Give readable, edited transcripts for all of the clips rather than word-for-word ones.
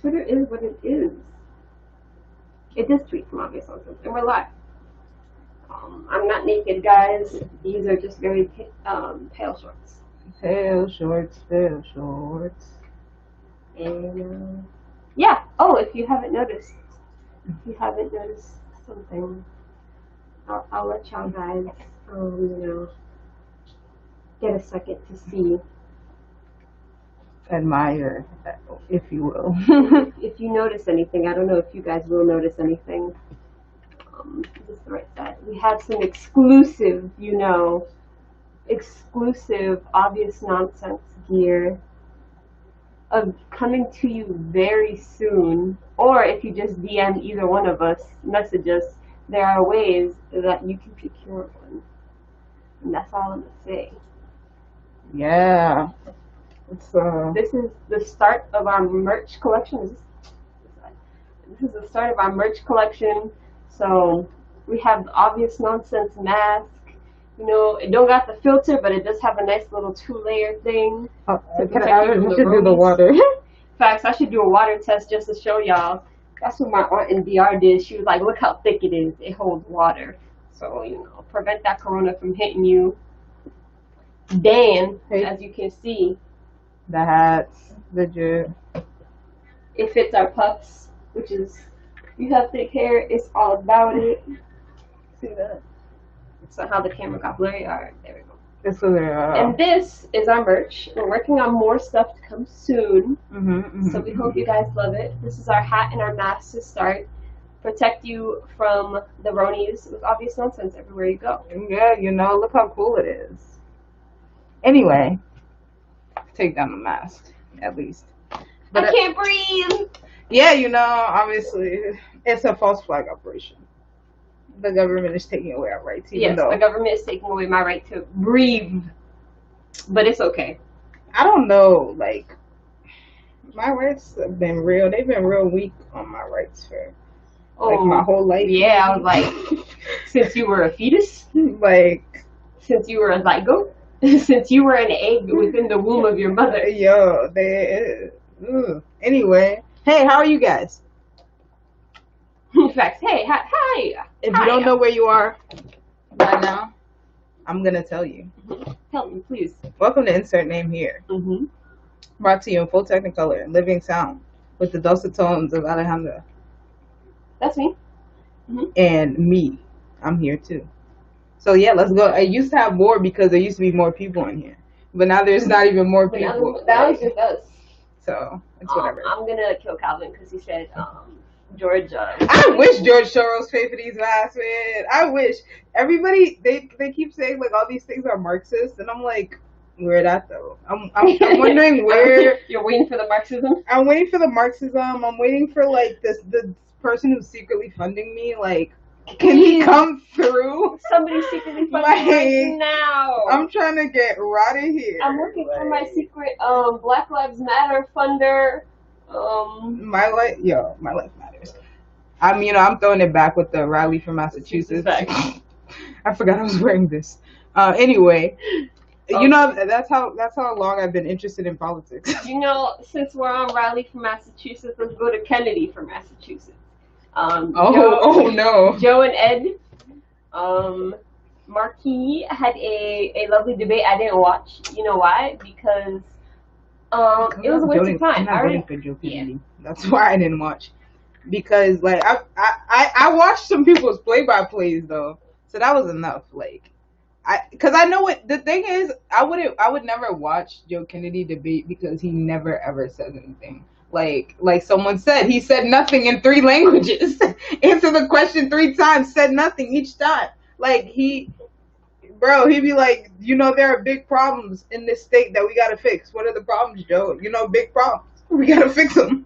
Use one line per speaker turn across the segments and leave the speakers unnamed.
Twitter is what it is. It is tweet from Obvious Nonsense, and we're live. I'm not naked, guys. These are just very pale shorts.
Pale shorts, pale shorts.
And yeah. Oh, if you haven't noticed something, I'll let y'all guys, get a second to see.
Admire, if you will.
If you notice anything, I don't know if you guys will notice anything. This is the right side. We have some exclusive Obvious Nonsense gear coming to you very soon. Or if you just DM either one of us, message us, there are ways that you can procure one. And that's all I'm going to say.
Yeah.
This is the start of our merch collection. This is the start of our merch collection. So we have the Obvious Nonsense mask. It don't got the filter, but it does have a nice little 2-layer thing.
I should do the water.
Facts, I should do a water test just to show y'all. That's what my aunt in DR did. She was like, look how thick it is. It holds water. So, prevent that corona from hitting you. Dan, as you can see,
the hats, legit.
It fits our puffs, which is, you have thick hair, it's all about it. See that? So how the camera got blurry. Alright, there we go. And this is our merch. We're working on more stuff to come soon. So we hope you guys love it. This is our hat and our mask to start. Protect you from the Ronies with Obvious Nonsense everywhere you go.
Yeah, look how cool it is. Anyway, take down the mask, at least.
But I can't breathe!
Yeah, obviously, it's a false flag operation. The government is taking away our rights.
Yes, the government is taking away my right to breathe. But it's okay.
I don't know, my rights have been real. They've been real weak on my rights for, my whole life.
Yeah, I was like, since you were a fetus? Since you were a zygote? Since you were an egg within the womb of your mother.
Yo, anyway, hey, how are you guys?
In fact, hey, hi.
If you don't know where you are right now, I'm going to tell you.
Tell me, please.
Welcome to Insert Name Here. Brought to you in full technicolor and living sound with the dulcet tones of Alejandra.
That's me.
And me. I'm here too. So yeah, let's go. I used to have more because there used to be more people in here. But now there's not even more people.
That was just us.
So, it's whatever.
I'm going to kill Calvin because he said... George.
I wish George Soros paid for these masks, man. I wish. Everybody, they keep saying all these things are Marxist, and I'm like, where at though? I'm wondering where.
You're waiting for the Marxism.
I'm waiting for the Marxism. I'm waiting for the person who's secretly funding me. Can he come through?
Somebody secretly funding me right now.
I'm trying to get right in here.
I'm looking for my secret Black Lives Matter funder.
My life matters. I'm throwing it back with the rally from Massachusetts. I forgot I was wearing this. Anyway, that's how long I've been interested in politics.
Since we're on rally from Massachusetts, let's go to Kennedy for Massachusetts.
No.
Joe and Ed, Marquis had a lovely debate. I didn't watch. You know why? Because it was a waste of time.
I'm not voting for Joe Kennedy. That's why I didn't watch. Because I watched some people's play-by-plays though, so that was enough. Because I know what the thing is. I would never watch Joe Kennedy debate because he never ever says anything. Like someone said, he said nothing in 3 languages. Answered the question 3 times, said nothing each time. He'd be like, there are big problems in this state that we gotta fix. What are the problems, Joe? Big problems. We gotta fix them.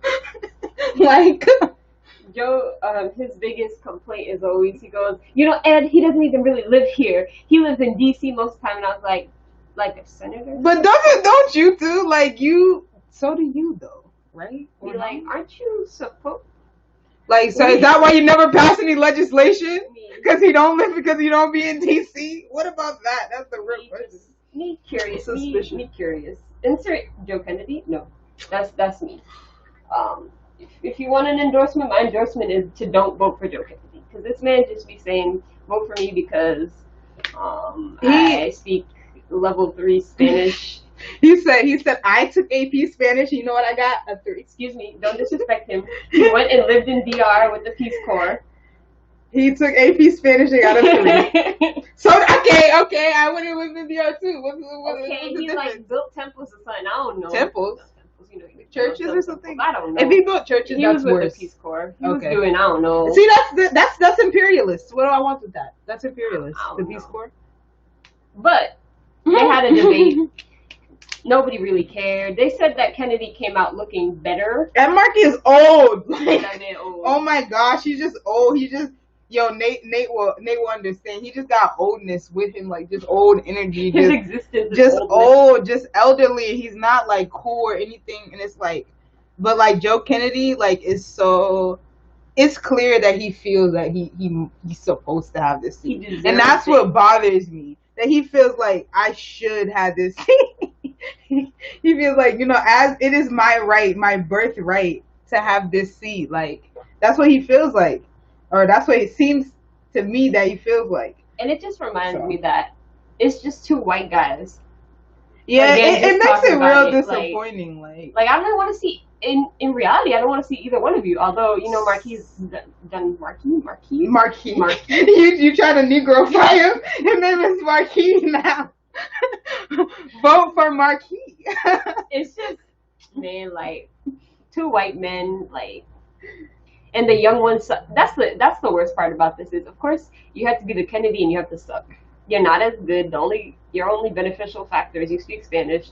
Joe, his biggest complaint is always, he goes, Ed, he doesn't even really live here. He lives in D.C. most of the time. And I was like a senator?
But don't you too? So do you though, right?
You're aren't you supposed...
So is that why you never pass any legislation? Because you don't be in D.C.? What about that? That's the real question.
Me curious. Me curious. Insert Joe Kennedy? No. That's me. if you want an endorsement, my endorsement is to don't vote for Joe Kennedy, because this man just be saying vote for me because I speak level 3 Spanish.
He said I took AP Spanish. You know what I got? A 3.
Excuse me, don't disrespect him. He went and lived in DR with the Peace Corps.
He took AP Spanish and got a 3. So okay, I would have lived in DR too. What's
he like built temples or something. I don't know.
Temples?
You know,
churches or something?
I don't know.
If he built churches,
he
that's
was
worse.
With the Peace Corps. He was doing, I don't know.
See, that's imperialist. What do I want with that? That's imperialist. The Peace Corps.
But they had a debate. Nobody really cared. They said that Kennedy came out looking better.
And Marky is old. Like,
old.
Oh my gosh, he's just old. He just Nate will understand. He just got oldness with him, like just old energy.
His existence.
Just old, just elderly. He's not like cool or anything. And it's like, but like Joe Kennedy, like is so. It's clear that he feels that he's supposed to have this seat, and that's what bothers me. That he feels like I should have this seat. He feels like, as it is my right, my birthright to have this seat. Like that's what he feels like, or that's what it seems to me that he feels like.
And it just reminds me that it's just 2 white guys.
Yeah, it makes it real disappointing.
Like I don't want to see. In reality, I don't want to see either one of you. Although Marquis done Marquis.
You try to negrify him. His name is Marquis now. Vote for Marquis.
It's just, man, like 2 white men, like, and the young ones. That's the worst part about this is, of course, you have to be the Kennedy and you have to suck. You're not as good. Your only beneficial factor is you speak Spanish.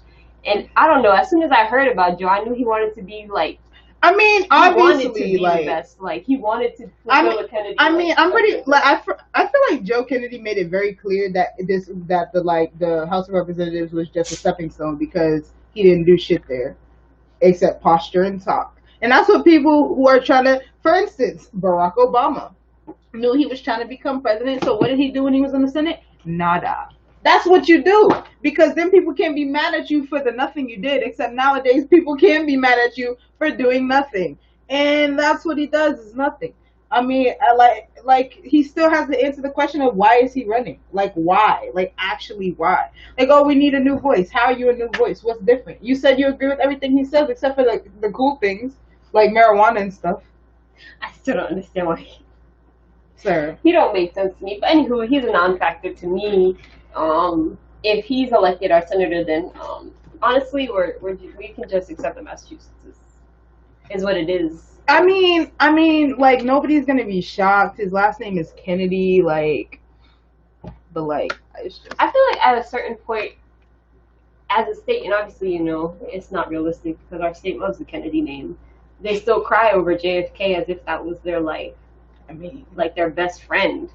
And I don't know. As soon as I heard about Joe, I knew he wanted to be like.
I mean, obviously,
he wanted to be the best. Like he wanted to fulfill a Kennedy.
I mean, I'm pretty. Like I feel like Joe Kennedy made it very clear that the House of Representatives was just a stepping stone because he didn't do shit there, except posture and talk. And that's what people who are trying to. For instance, Barack Obama knew he was trying to become president. So what did he do when he was in the Senate? Nada. That's what you do, because then people can't be mad at you for the nothing you did, except nowadays people can be mad at you for doing nothing. And that's what he does, is nothing. I mean, like he still has to answer the question of why is he running? Like why? Like actually why? Like, oh, we need a new voice. How are you a new voice? What's different? You said you agree with everything he says except for like the cool things, like marijuana and stuff.
I still don't understand why.
Sir.
He don't make sense to me. But anywho, he's a non-factor to me. If he's elected our senator, then honestly, we can just accept that Massachusetts is what it is.
I mean, like nobody's gonna be shocked. His last name is Kennedy, like, but like, it's just.
I feel like at a certain point, as a state, and obviously it's not realistic because our state loves the Kennedy name. They still cry over JFK as if that was their like their best friend.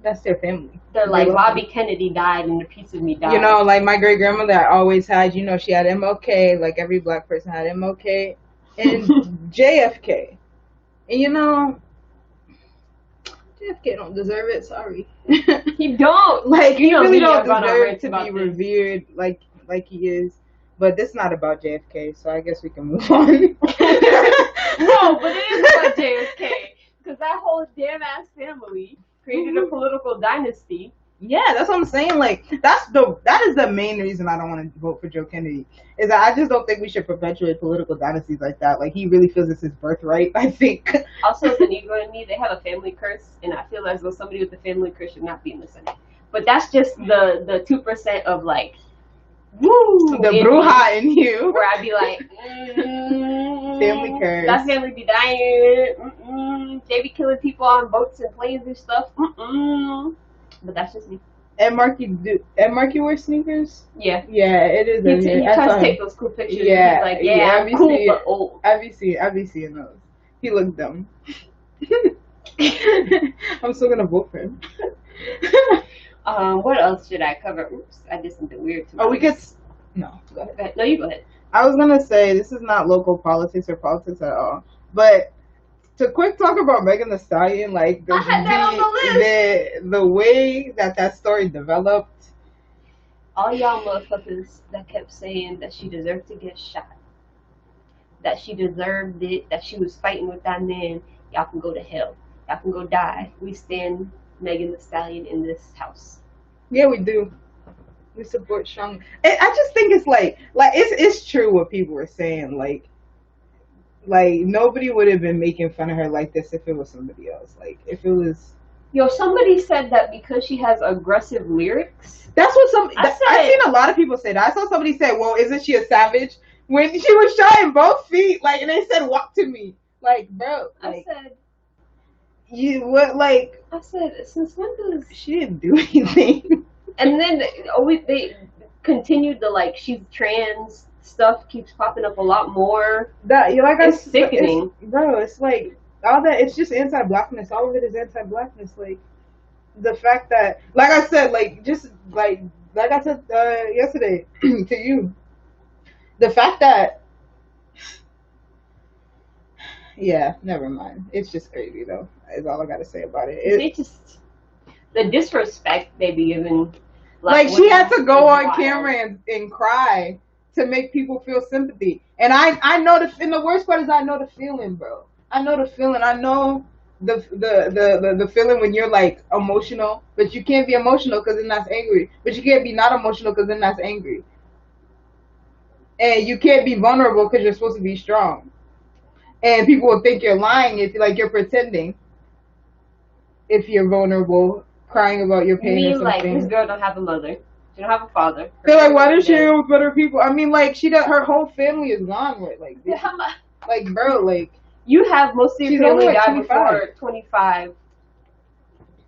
That's their family.
They're like, Bobby Kennedy died and a piece of me died.
Like my great grandmother always had, she had MLK, like every black person had MLK and JFK. And JFK don't deserve it, sorry.
He don't.
Like, he really don't deserve to be revered like he is. But this is not about JFK, so I guess we can move on.
No, but it is about JFK. Because that whole damn ass family created a political dynasty.
Yeah, that's what I'm saying. Like, that is the main reason I don't want to vote for Joe Kennedy. Is that I just don't think we should perpetuate political dynasties like that. Like, he really feels it's his birthright, I think.
Also, the Negro in me, they have a family curse, and I feel as though somebody with a family curse should not be in the Senate. But that's just the 2% of like, woo,
the bruja in you.
Where I'd be like,
family curse.
That family be dying. They be killing people on boats and planes and stuff. But that's just me.
And Marky wears sneakers?
Yeah.
Yeah, it is.
He tries to take those cool pictures.
Yeah.
He's like, I'm cool but old.
I be seeing those. He looks dumb. I'm still gonna vote for him.
What else should I cover? Oops, I did something weird to me.
No, go ahead.
No, you go ahead.
I was gonna say, this is not local politics or politics at all, but to quick talk about Megan Thee Stallion, like the way that story developed.
All y'all motherfuckers that kept saying that she deserved to get shot. that she deserved it, that she was fighting with that man, y'all can go to hell. Y'all can go die. We stand Megan Thee Stallion in this house.
Yeah, we do. We support strong. I just think it's like it's true what people were saying. Like nobody would have been making fun of her like this if it was somebody else. Like if it was.
Yo, somebody said that because she has aggressive lyrics.
That's what I've seen a lot of people say that. I saw somebody say, "Well, isn't she a savage?" When she was showing both feet, like, and they said, "Walk to me," like, bro. Like,
I said,
you what? Like,
I said, since when does
she didn't do anything?
And then they continued the like she's trans stuff keeps popping up a lot more.
It's
sickening,
bro. It's like all that. It's just anti-blackness. All of it is anti-blackness. Like the fact that, like I said, like just like I said yesterday to you, the fact that. Yeah, never mind. It's just crazy though. Is all I gotta say about it.
They just the disrespect they be giving.
Like she had to go on camera and cry to make people feel sympathy. And I know and the worst part is I know the feeling, bro. I know the feeling. I know the feeling when you're like emotional, but you can't be emotional because then that's angry. But you can't be not emotional because then that's angry. And you can't be vulnerable because you're supposed to be strong. And people will think you're lying if you're pretending. If you're vulnerable, crying about your pain or something.
Like this girl don't have a mother. She don't have a father.
They're like, why does she hang with better people? I mean, like her whole family is gone with like bro, like
you have most of your family die before 25,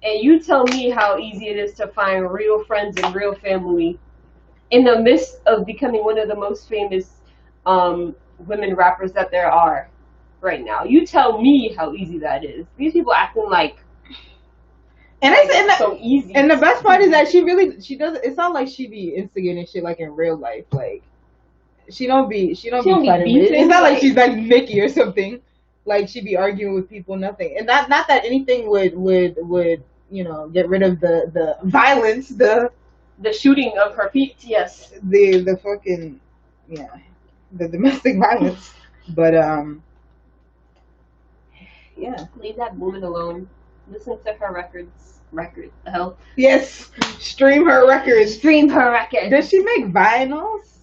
and you tell me how easy it is to find real friends and real family in the midst of becoming one of the most famous women rappers that there are right now. You tell me how easy that is. These people acting like.
And it's so easy. And the best part is that she doesn't. It's not like she be instigating shit like in real life. Like she don't be fighting. It's not like she's like Nicki or something. Like she be arguing with people, nothing. And not that anything would get rid of the violence, the
shooting of her feet. Yes.
The fucking the domestic violence. But yeah.
Leave that woman alone. Listen to her records. The hell?
Yes. Stream her records.
Does
she make vinyls?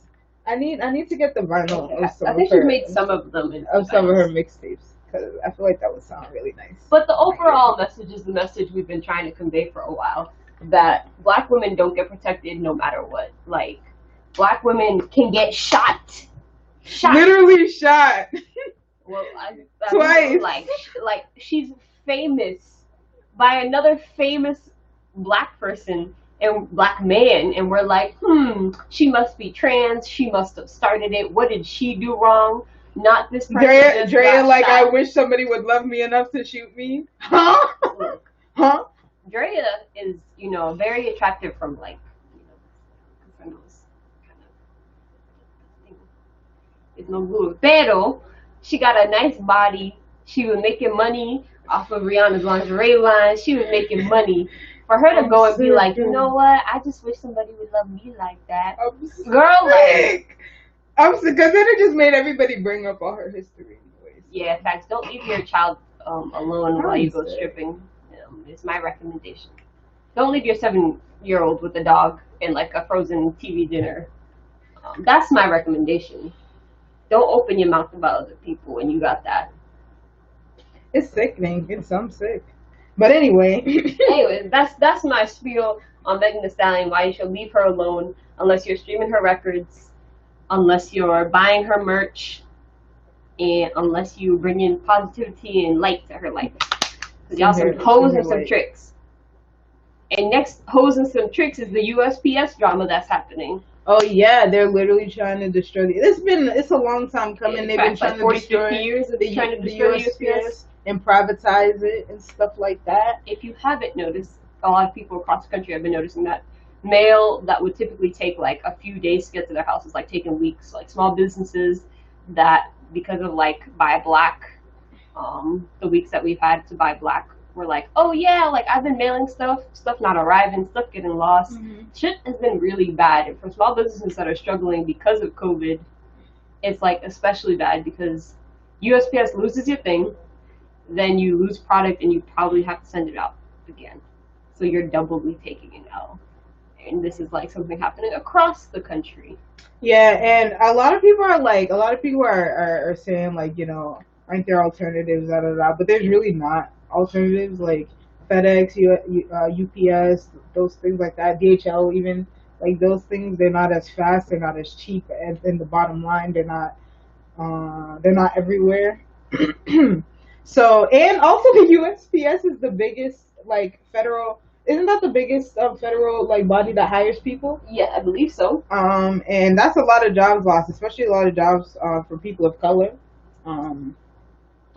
I need to get the vinyl.
I think she made some of them.
Some of her mixtapes. Because I feel like that would sound really nice.
But the overall message is the message we've been trying to convey for a while. That black women don't get protected no matter what. Like, black women can get shot.
Literally shot.
Well,
twice.
Like she's famous by another famous black person and black man, and we're like, she must be trans, she must have started it, what did she do wrong? Not this person.
Drea like, shot. I wish somebody would love me enough to shoot me. Huh?
Drea is, very attractive from like, from those kind of it's no good. Pero she got a nice body. She was making money off of Rihanna's lingerie line. She was making money. For her to go and be like, you know what? I just wish somebody would love me like that. Girl, like.
Because then it just made everybody bring up all her history. Anyways.
Yeah, facts. Don't leave your child alone while you go stripping. It's my recommendation. Don't leave your 7-year-old with a dog and like a frozen TV dinner. That's my recommendation. Don't open your mouth about other people when you got that.
It's sickening. I'm sick. But anyway.
Anyways, that's my spiel on Megan Thee Stallion, why you should leave her alone unless you're streaming her records, unless you're buying her merch, and unless you bring in positivity and light to her life. Because y'all some hoes and some tricks. And next hoes and some tricks is the USPS drama that's happening.
Oh yeah, they're literally trying to destroy it's a long time coming.
Yeah,
they've been trying to destroy
40-50 years of trying to destroy the USPS
and privatize it and stuff like that.
If you haven't noticed, a lot of people across the country have been noticing that mail that would typically take like a few days to get to their house is like taking weeks. Like small businesses that, because of like buy black, the weeks that we've had to buy black, we're like, oh yeah, like I've been mailing stuff not arriving, stuff getting lost. Shit has been really bad. And for small businesses that are struggling because of COVID it's like especially bad because USPS loses your thing, then you lose product and you probably have to send it out again. So you're doubly taking an L. And this is like something happening across the country.
Yeah, and a lot of people are saying like, you know, aren't there alternatives, da da da, but there's really not alternatives like FedEx, UPS, those things like that, DHL even, like those things, they're not as fast, they're not as cheap, and in the bottom line, they're not everywhere. So, and also the USPS is the biggest like federal. Isn't that the biggest federal like body that hires people?
Yeah, I believe so.
And that's a lot of jobs lost, especially a lot of jobs for people of color.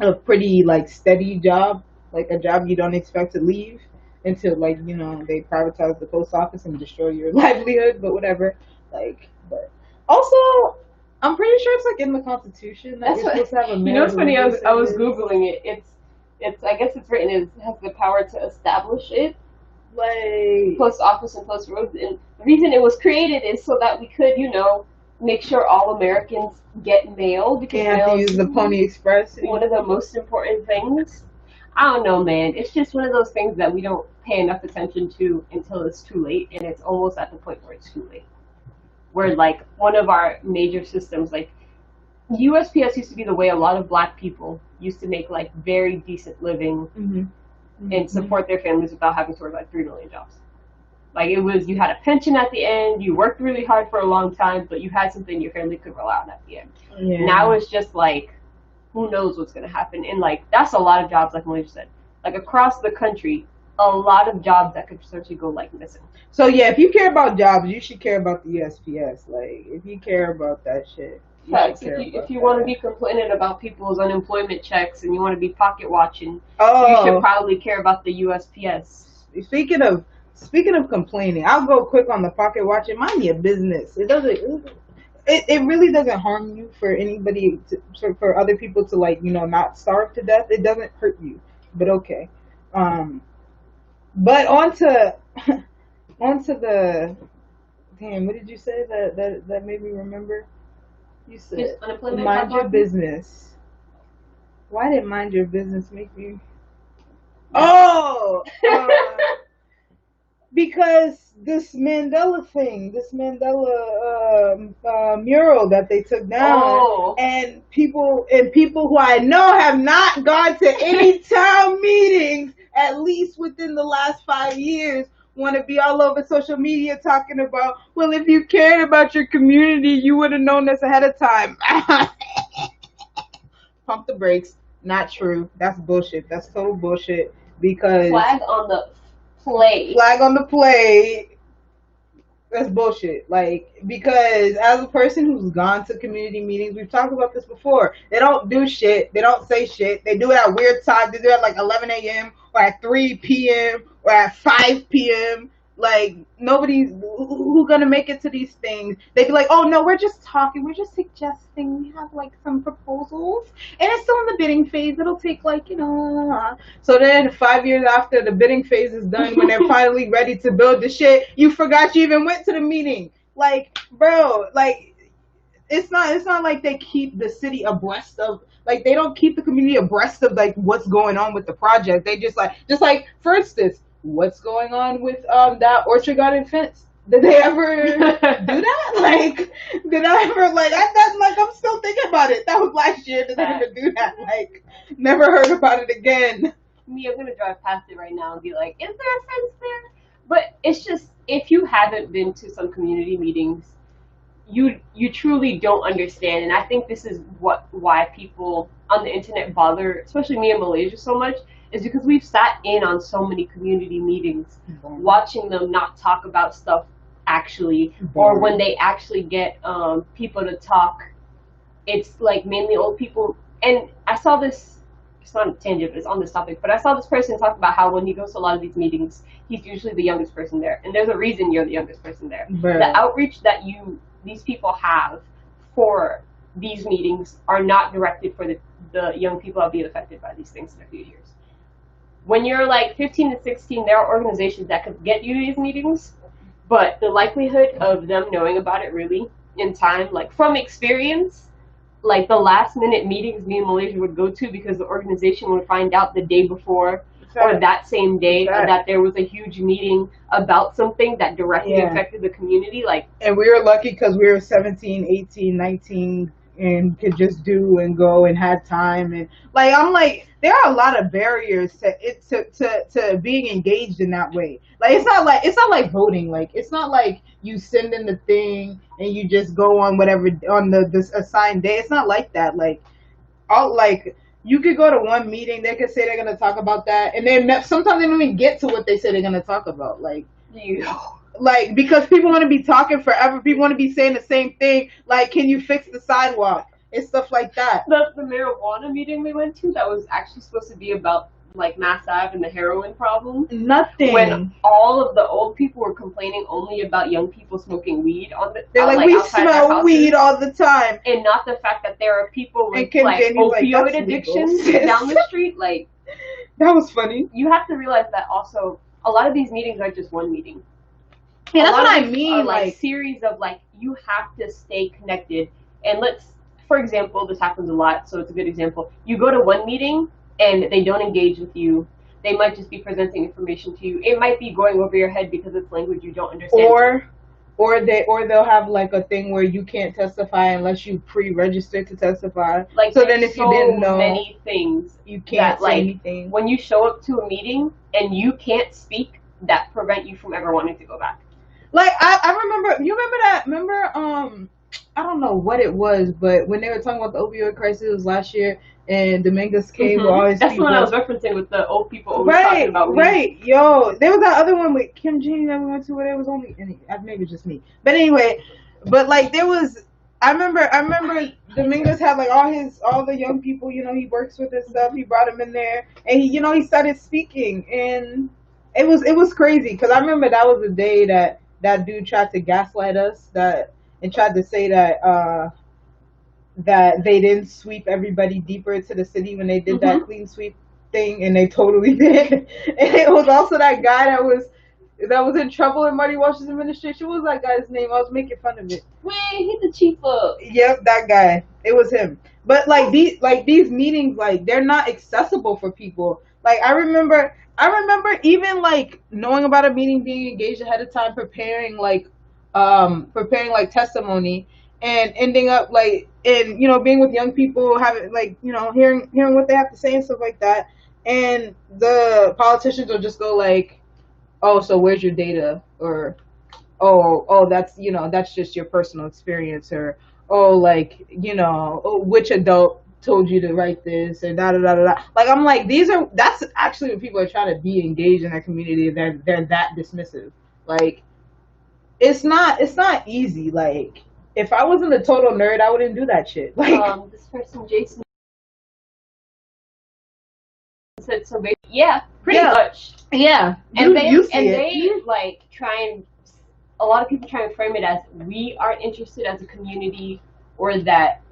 A pretty like steady job, like a job you don't expect to leave until like, you know, they privatize the post office and destroy your livelihood. But whatever. Like, but also, I'm pretty sure it's like in the Constitution that you're supposed to have a.
You know what's funny? I was googling it. It's I guess it's written it has the power to establish it. Like post office and post roads, and the reason it was created is so that we could, you know, make sure all Americans get mail because
you have to use the Pony Express.
One of the most important things. I don't know, man. It's just one of those things that we don't pay enough attention to until it's too late, and it's almost at the point where it's too late. Where like one of our major systems, like USPS used to be the way a lot of Black people used to make like very decent living. Mm-hmm. And support their families without having to work like 3 million jobs. Like it was, you had a pension at the end, you worked really hard for a long time, but you had something your family could rely on at the end. Yeah. Now it's just like, who knows what's going to happen? And like, that's a lot of jobs, like Malaysia said. Like across the country, a lot of jobs that could potentially go like missing.
So yeah, if you care about jobs, you should care about the USPS. Like, if you care about that shit.
Facts. If you want to be complaining about people's unemployment checks and you want to be pocket watching, you should probably care about the USPS.
Speaking of complaining, I'll go quick on the pocket watching. Mind your business. It really doesn't harm you for anybody for other people to like, you know, not starve to death. It doesn't hurt you, but okay. But onto the damn. What did you say that made me remember? You said mind your business. Why did mind your business make me? Oh, because this Mandela thing, this Mandela mural that they took down, and people who I know have not gone to any town meetings, at least within the last 5 years, want to be all over social media talking about, well, if you cared about your community, you would have known this ahead of time. Pump the brakes. Not true. That's bullshit. That's total bullshit. Because
flag on the play.
Flag on the play. That's bullshit. Like, because as a person who's gone to community meetings, we've talked about this before. They don't do shit. They don't say shit. They do it at weird times. They do it at like 11 a.m. or at 3 p.m. or at 5 p.m. Like, nobody's who's gonna make it to these things. They'd be like, oh no, we're just talking, we're just suggesting, we have like some proposals, and it's still in the bidding phase, it'll take like, you know. So then 5 years after the bidding phase is done, when they're finally ready to build the shit, you forgot you even went to the meeting. Like, bro, like, it's not like they keep the city abreast of, like, they don't keep the community abreast of like what's going on with the project. They just like for instance, what's going on with that Orchard Garden fence? Did they ever do that? Like, did I ever like I'm still thinking about it. That was last year. Did they ever do that? Like, never heard about it again.
Me, I'm gonna drive past it right now and be like, is there a fence there? But it's just, if you haven't been to some community meetings, you truly don't understand. And I think this is why people on the internet bother, especially me in Malaysia, so much, is because we've sat in on so many community meetings, watching them not talk about stuff actually, or when they actually get people to talk, it's like mainly old people. And I saw this, it's not a tangent, but it's on this topic, but I saw this person talk about how when he goes to a lot of these meetings, he's usually the youngest person there. And there's a reason you're the youngest person there. The outreach that these people have for these meetings are not directed for the young people that will be affected by these things in a few years. When you're like 15 to 16, there are organizations that could get you to these meetings, but the likelihood of them knowing about it really in time, like from experience, like the last minute meetings me and Malaysia would go to because the organization would find out the day before or that same day that there was a huge meeting about something that directly affected the community. Like,
and we were lucky because we were 17, 18, 19 and could just do and go and had time. And like, I'm like, there are a lot of barriers to being engaged in that way. Like, it's not like voting. Like, it's not like you send in the thing and you just go on whatever on the assigned day. It's not like that. Like, you could go to one meeting, they could say they're gonna talk about that, and then sometimes they don't even get to what they say they're gonna talk about. Like, like, because people want to be talking forever, people want to be saying the same thing. Like, can you fix the sidewalk and stuff like that?
The marijuana meeting we went to that was actually supposed to be about like Mass Ave and the heroin problem.
Nothing.
When all of the old people were complaining only about young people smoking weed on the.
They're like, we smell weed all the time,
and not the fact that there are people with like opioid addictions down the street. Like,
that was funny.
You have to realize that also a lot of these meetings are just one meeting.
Yeah, that's what I mean.
Like series of like, you have to stay connected. And for example, this happens a lot, so it's a good example. You go to one meeting and they don't engage with you. They might just be presenting information to you. It might be going over your head because it's language you don't understand.
Or they'll have like a thing where you can't testify unless you pre-register to testify.
Like,
so then if you didn't know
many things
you can't say anything.
When you show up to a meeting and you can't speak, that prevent you from ever wanting to go back.
Like, I remember, you remember that? Remember, I don't know what it was, but when they were talking about the opioid crisis last year, and Dominguez came with all his
That's
people.
what I was referencing with the old people always talking about weed.
Right, yo. There was that other one with Kim Jong that we went to where there was only, maybe just me. But anyway, like there was, I remember Dominguez had like all the young people, you know, he works with and stuff. He brought them in there, and he, you know, he started speaking, and it was crazy because I remember that was the day that dude tried to gaslight us and tried to say that they didn't sweep everybody deeper into the city when they did that clean sweep thing, and they totally did. And it was also that guy that was in trouble in Marty Walsh's administration. What was that guy's name? I was making fun of it.
Wait, hit the chief up.
Yep, that guy. It was him. But like these meetings, like, they're not accessible for people. Like, I remember even like knowing about a meeting, being engaged ahead of time, preparing like testimony, and ending up like in, you know, being with young people, having like, you know, hearing what they have to say and stuff like that. And the politicians will just go like, oh, so where's your data? Or oh, that's, you know, that's just your personal experience. Or, oh, like, you know, which adult told you to write this, and da da da da. Like, I'm like, that's actually when people are trying to be engaged in their community. They're that dismissive. Like, it's not easy. Like, if I wasn't a total nerd, I wouldn't do that shit. Like,
this person, Jason, said so. Yeah, pretty much.
Yeah,
and they like try and, a lot of people try and frame it as we aren't interested as a community, or that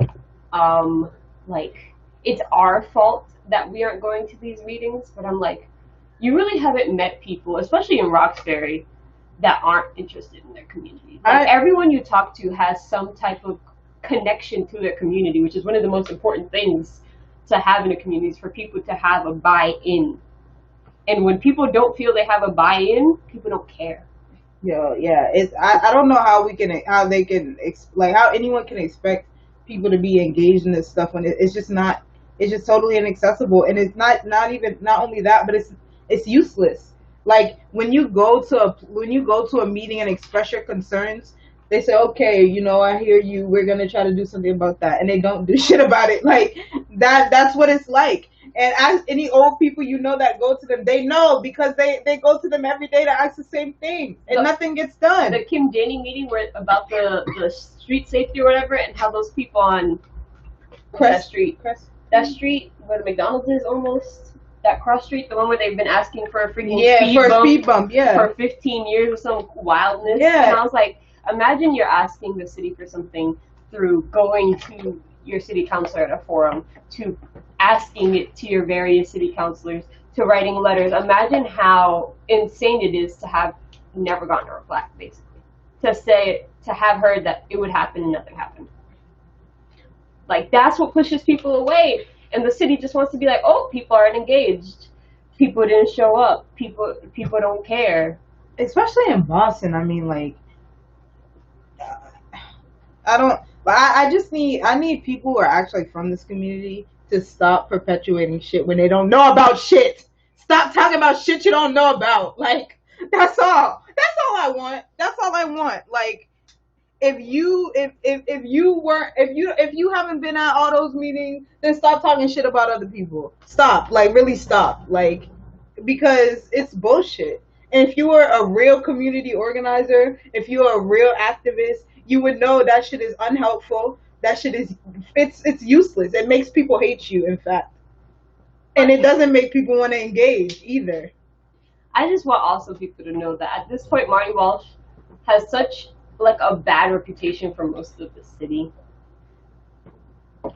like it's our fault that we aren't going to these meetings. But I'm like, you really haven't met people, especially in Roxbury, that aren't interested in their community. Like, everyone you talk to has some type of connection to their community, which is one of the most important things to have in a community, is for people to have a buy-in. And when people don't feel they have a buy-in, people don't care.
Yeah. I don't know how anyone can expect people to be engaged in this stuff when it's just totally inaccessible. And it's not only that, but it's useless. Like, when you go to a meeting and express your concerns, they say, okay, you know, I hear you, we're gonna try to do something about that, and they don't do shit about it. Like, that's what it's like. And as any old people, you know, that go to them, they know, because they go to them every day to ask the same thing, and nothing gets done.
The Kim Daney meeting about the street safety or whatever, and how those people on that street where the McDonald's is, almost that cross street, the one where they've been asking for a freaking speed bump for 15 years or some wildness. Yeah. And I was like, imagine you're asking the city for something through going to your city councilor at a forum, to asking it to your various city councilors, to writing letters. Imagine how insane it is to have never gotten a reply, basically. To have heard that it would happen and nothing happened. Like, that's what pushes people away. And the city just wants to be like, oh, people aren't engaged. People didn't show up. People don't care.
Especially in Boston. I mean, like, I need people who are actually from this community to stop perpetuating shit when they don't know about shit. Stop talking about shit you don't know about. Like, that's all. That's all I want. That's all I want. Like, if you haven't been at all those meetings, then stop talking shit about other people. Stop. Like, really stop. Like, because it's bullshit. And if you were a real community organizer, if you are a real activist, you would know that shit is unhelpful. That shit is it's useless. It makes people hate you, in fact. And it doesn't make people want to engage either.
I just want also people to know that at this point, Marty Walsh has such like a bad reputation for most of the city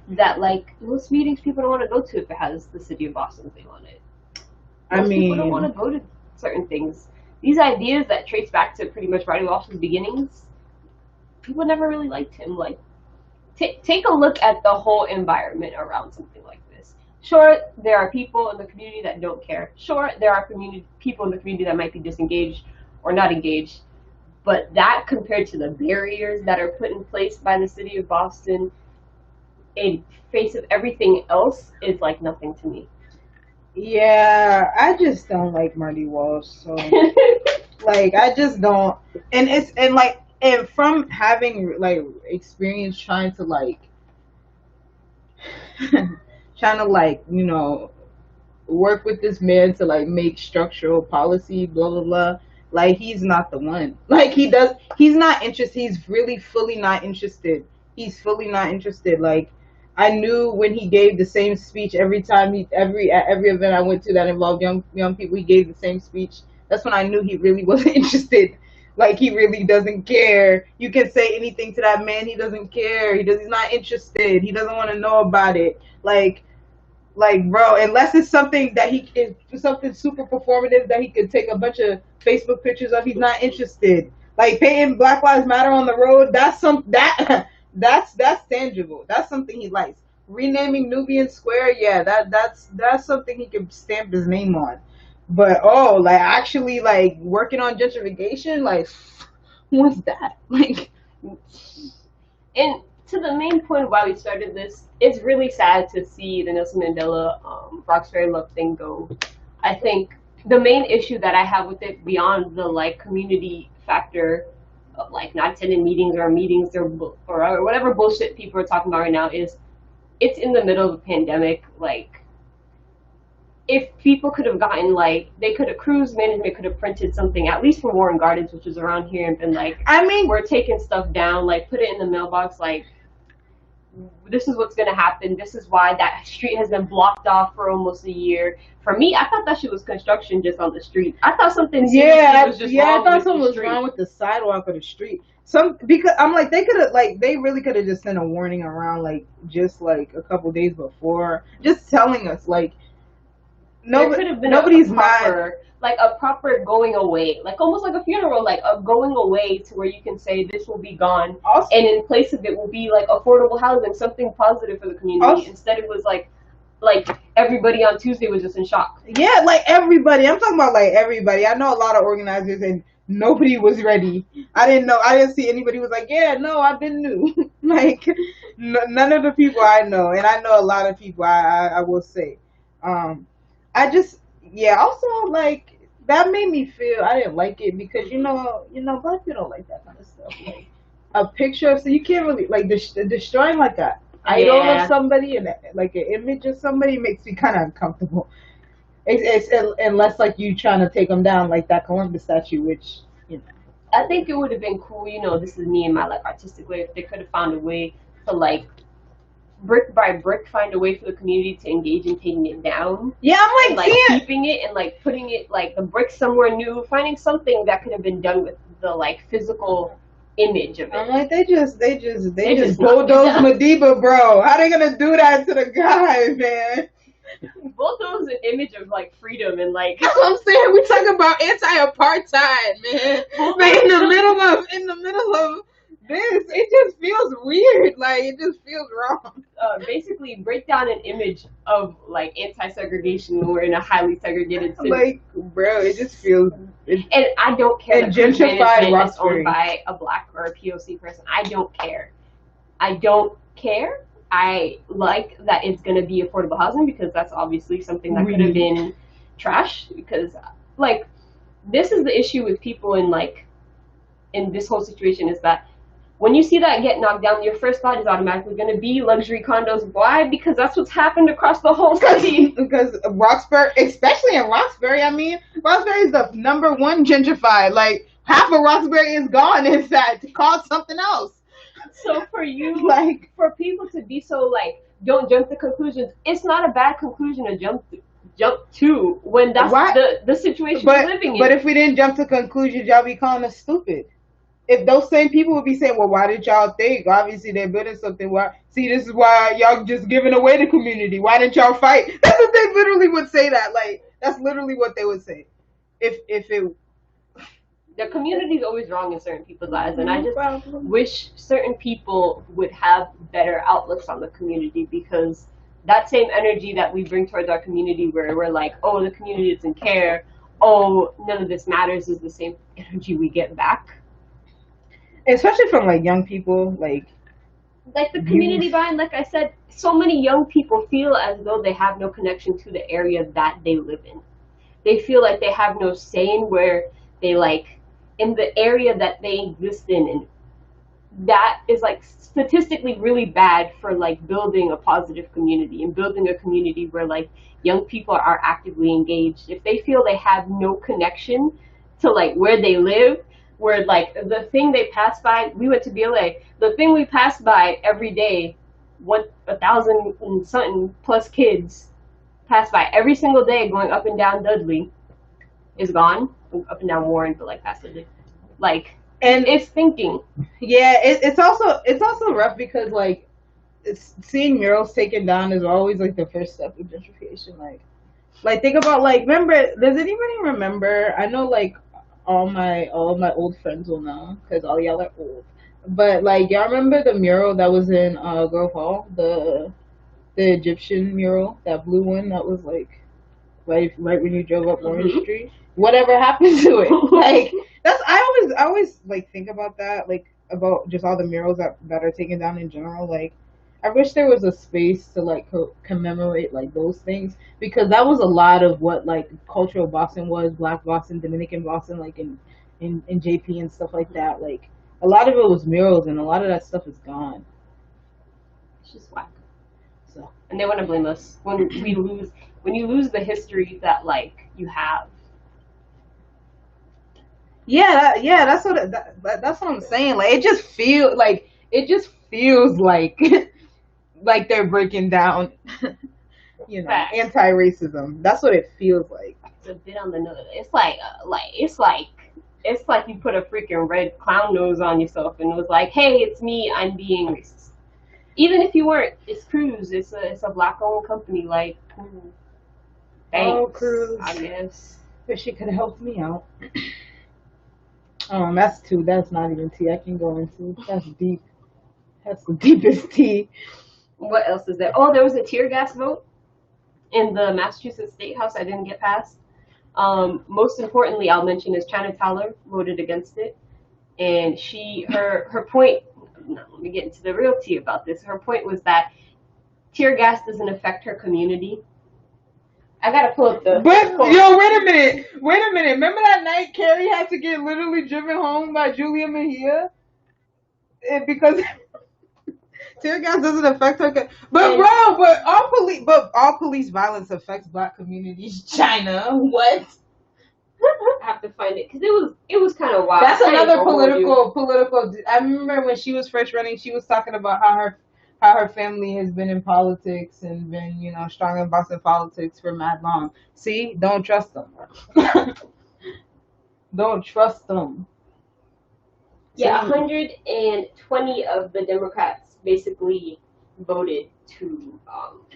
that like most meetings people don't want to go to if it has the city of Boston's name on it. People don't want to go to certain things. These ideas that trace back to pretty much Marty Walsh's beginnings, people never really liked him. Like, take a look at the whole environment around something like this. Sure, there are people in the community that don't care. Sure, there are people in the community that might be disengaged or not engaged. But that compared to the barriers that are put in place by the city of Boston in face of everything else is like nothing to me.
Yeah, I just don't like Marty Walsh. So, like, I just don't. And from having like experience trying to you know, work with this man to like make structural policy, blah blah blah. Like, he's not the one. Like, he's not interested. He's really fully not interested. He's fully not interested. Like, I knew when he gave the same speech every time at every event I went to that involved young people, he gave the same speech. That's when I knew he really wasn't interested. Like, he really doesn't care. You can say anything to that man, he doesn't care. He's not interested. He doesn't want to know about it. Like, bro, unless it's something that something super performative that he could take a bunch of Facebook pictures of, he's not interested. Like, painting Black Lives Matter on the road, that's tangible. That's something he likes. Renaming Nubian Square, yeah, that's something he could stamp his name on. But like, actually, like, working on gentrification, like, what's that? Like,
and to the main point of why we started this, it's really sad to see the Nelson Mandela Roxbury Love thing go. I think the main issue that I have with it, beyond the like community factor of like not attending meetings or whatever bullshit people are talking about right now, is it's in the middle of a pandemic. Like, if people could have gotten cruise management could have printed something, at least for Warren Gardens, which is around here, and been like,
I mean,
we're taking stuff down, like, put it in the mailbox, like, this is what's gonna happen. This is why that street has been blocked off for almost a year. For me, I thought that shit was construction just on the street. I thought something was
wrong with the sidewalk or the street. Because I'm like, they really could have just sent a warning around, like, just like a couple days before, just telling us, like, nobody's mad.
Like a proper going away, like almost like a funeral, like a going away to where you can say this will be gone, also, and in place of it will be like affordable housing, something positive for the community. Also, instead it was like everybody on Tuesday was just in shock.
Yeah, like everybody. I'm talking about like everybody. I know a lot of organizers and nobody was ready. I didn't see anybody who was like, yeah, no, I've been new. Like, none of the people I know, and I know a lot of people, I will say. Also, like, that made me feel I didn't like it because, you know, Black people don't like that kind of stuff. Like, a picture of, so you can't really, like, destroying, like, a idol of somebody and, like, an image of somebody makes me kind of uncomfortable. It's unless, like, you trying to take them down, like that Columbus statue, which, you know.
I think it would have been cool, you know, this is me and my, like, artistic way, if they could have found a way to, like, brick by brick find a way for the community to engage in taking it down.
Yeah, I'm like,
and, keeping it and like putting it like the brick somewhere new, finding something that could have been done with the like physical image of it.
I'm like, they just bulldoze Madiba, bro. How they gonna do that to the guy, man?
Bulldoze an image of like freedom and like.
That's what I'm saying. We talking about anti-apartheid, man. In the middle of this? It just feels weird. Like, it just feels wrong.
Basically, break down an image of like anti-segregation when we're in a highly segregated city.
Like, bro, it just feels.
And I don't care
And
that Cruise
gentrified
Management is
Roxbury.
owned by a black or a POC person. I don't care. I don't care. I like that it's going to be affordable housing because that's obviously something that could have been trash. Because, like, this is the issue with people in this whole situation is that when you see that get knocked down, your first thought is automatically going to be luxury condos. Why? Because that's what's happened across the whole city.
Because Roxbury, especially in Roxbury, I mean, Roxbury is the #1 gentrified. Like, half of Roxbury is gone, in fact, called something else.
So for you, like, for people to be so, like, don't jump to conclusions, it's not a bad conclusion to jump to when that's the situation we're living in.
But if we didn't jump to conclusions, y'all be calling us stupid. If those same people would be saying, well, why did y'all think? Obviously, they're building something. Why? See, this is why y'all just giving away the community. Why didn't y'all fight? That's what they literally would say that. Like, that's literally what they would say. If it...
The community is always wrong in certain people's lives, and I just wish certain people would have better outlooks on the community, because that same energy that we bring towards our community where we're like, oh, the community doesn't care, oh, none of this matters, is the same energy we get back.
Especially from, like, young people, like
the community behind, like I said, so many young people feel as though they have no connection to the area that they live in. They feel like they have no say in where they, like, in the area that they exist in, and that is, like, statistically really bad for, like, building a positive community and building a community where, like, young people are actively engaged. If they feel they have no connection to, like, where they live, where, like, the thing they pass by, we went to BLA, the thing we pass by every day, 1,000 and something plus kids pass by every single day going up and down Dudley, is gone. Up and down Warren, but, like, past Dudley. Like, and it's thinking.
Yeah, it's also rough because, like, seeing murals taken down is always, like, the first step of gentrification. Like think about, like, remember, does anybody remember, I know, like, all my old friends will know because all y'all are old, but, like, y'all remember the mural that was in Grove Hall, the Egyptian mural, that blue one that was, like, right when you drove up Orange Street? Whatever happened to it? Like, that's I always like think about that, like, about just all the murals that are taken down in general. Like, I wish there was a space to, like, commemorate, like, those things, because that was a lot of what, like, cultural Boston was, Black Boston, Dominican Boston, like, in JP and stuff like that. Like, a lot of it was murals, and a lot of that stuff is gone.
It's just whack. So, and they want to blame us when you lose the history that, like, you have.
Yeah, that's what I'm saying. Like, it just feels like like they're breaking down, you know,
Facts.
Anti-racism. That's what it feels like.
It's a bit on the nose. It's like you put a freaking red clown nose on yourself and was like, hey, it's me, I'm being racist. Even if you weren't, it's Cruise. It's a black-owned company. Like, thanks,
Cruise.
I guess.
Wish she could have helped me out. That's not even tea I can go into. That's deep. That's the deepest tea.
What else is there? Oh, there was a tear gas vote in the Massachusetts State House I didn't get passed. Most importantly, I'll mention is China Towler voted against it. And her point, no, let me get into the real tea about this. Her point was that tear gas doesn't affect her community. I gotta pull up the...
But, yo, wait a minute. Remember that night Carrie had to get literally driven home by Julia Mejia? Because tear gas doesn't affect her. But all police violence affects Black communities. China, what?
I have to find it because it was kind of wild.
That's another political. I remember when she was first running, she was talking about how her family has been in politics and been, you know, strong in Boston politics for mad long. See, don't trust them. Don't trust them.
Yeah, 120 of the Democrats basically voted to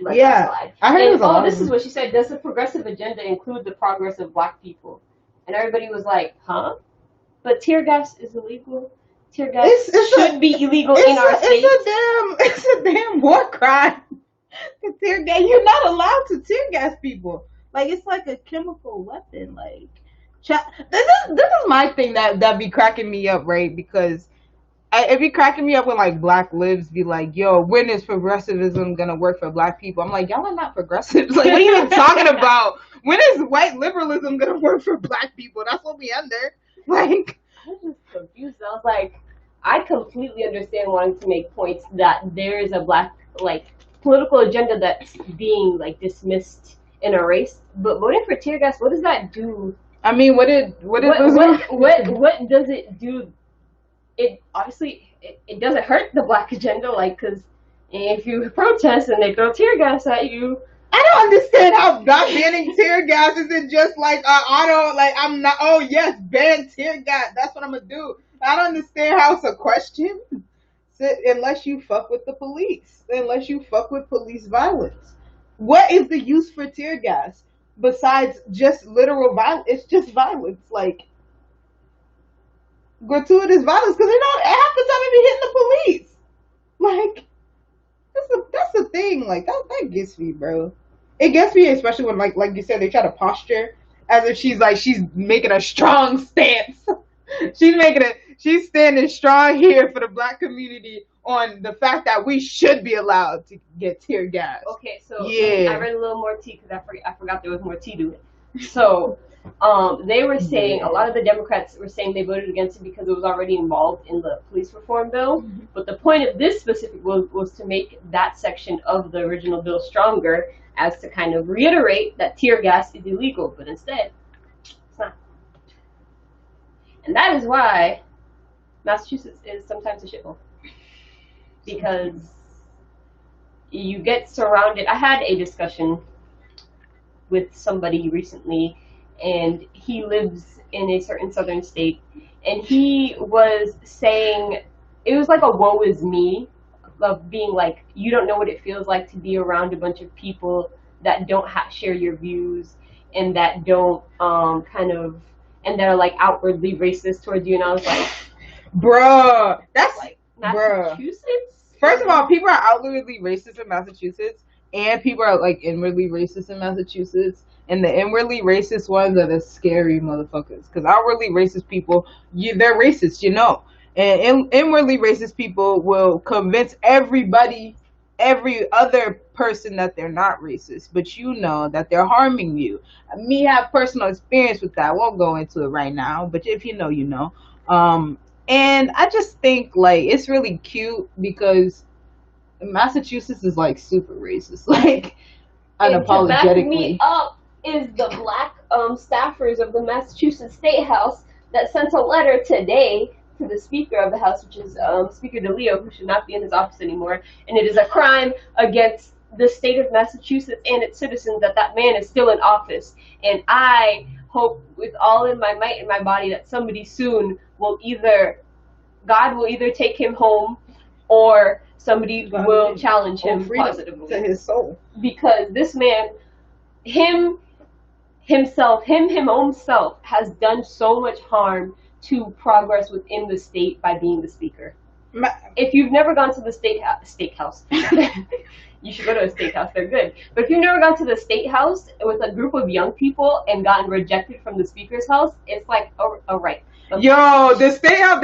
let that slide.
I heard it was a lot.
This is what she said. Does the progressive agenda include the progress of Black people? And everybody was like, huh? But tear gas is illegal. tear gas should be illegal in our state. Should be illegal in our state.
It's a damn war crime. Tear gas. You're not allowed to tear gas people. Like, it's like a chemical weapon. Like, this is my thing that be cracking me up, right? Because it be cracking me up when like black libs be like, yo, when is progressivism gonna work for black people? I'm like, y'all are not progressives. Like, what are you even talking about? When is white liberalism gonna work for black people? That's what we under. Like,
I was just confused. I was like, I completely understand wanting to make points that there is a black like political agenda that's being like dismissed and erased, but voting for tear gas, what does that do?
I mean, what does
it do? It obviously it doesn't hurt the black agenda, like, because if you protest and they throw tear gas at you.
I don't understand how not banning tear gas isn't just like I'm not. Oh yes, ban tear gas. That's what I'm gonna do. I don't understand how it's a question. Unless you fuck with the police, unless you fuck with police violence, what is the use for tear gas besides just literal violence? It's just violence, like gratuitous violence, because half the time it be hitting the police. Like, that's the thing. Like, that gets me, bro. It gets me, especially when like you said, they try to posture as if she's making a strong stance. She's standing strong here for the black community on the fact that we should be allowed to get tear gas.
Okay, so yeah. I read a little more tea because I forgot there was more tea to it. So they were saying, a lot of the Democrats were saying they voted against it because it was already involved in the police reform bill. Mm-hmm. But the point of this specific was to make that section of the original bill stronger, as to kind of reiterate that tear gas is illegal, but instead, it's not. And that is why Massachusetts is sometimes a shithole. Because you get surrounded. I had a discussion with somebody recently, and he lives in a certain southern state, and he was saying, it was like a woe is me, of being like, you don't know what it feels like to be around a bunch of people that don't share your views, and that don't and that are like outwardly racist towards you. And I was like,
bruh, that's
like Massachusetts.
First of all, people are outwardly racist in Massachusetts, and people are like inwardly racist in Massachusetts. And the inwardly racist ones are the scary motherfuckers, because outwardly racist people, they're racist, you know. And inwardly racist people will convince every other person that they're not racist, but you know that they're harming you. Me have personal experience with that. I won't go into it right now, but if you know, you know. And I just think like it's really cute because Massachusetts is like super racist, like unapologetically.
To back me up is the black staffers of the Massachusetts State House that sent a letter today to the Speaker of the House, which is Speaker DeLeo, who should not be in his office anymore. And it is a crime against the state of Massachusetts and its citizens that that man is still in office. And I hope with all in my might and my body that somebody soon will God will either take him home, or somebody will challenge him positively
to his soul.
Because this man, him himself has done so much harm to progress within the state by being the speaker. If you've never gone to the steakhouse, you should go to a steakhouse. They're good. But if you've never gone to the state house with a group of young people and gotten rejected from the speaker's house, it's like, oh right.
The state house,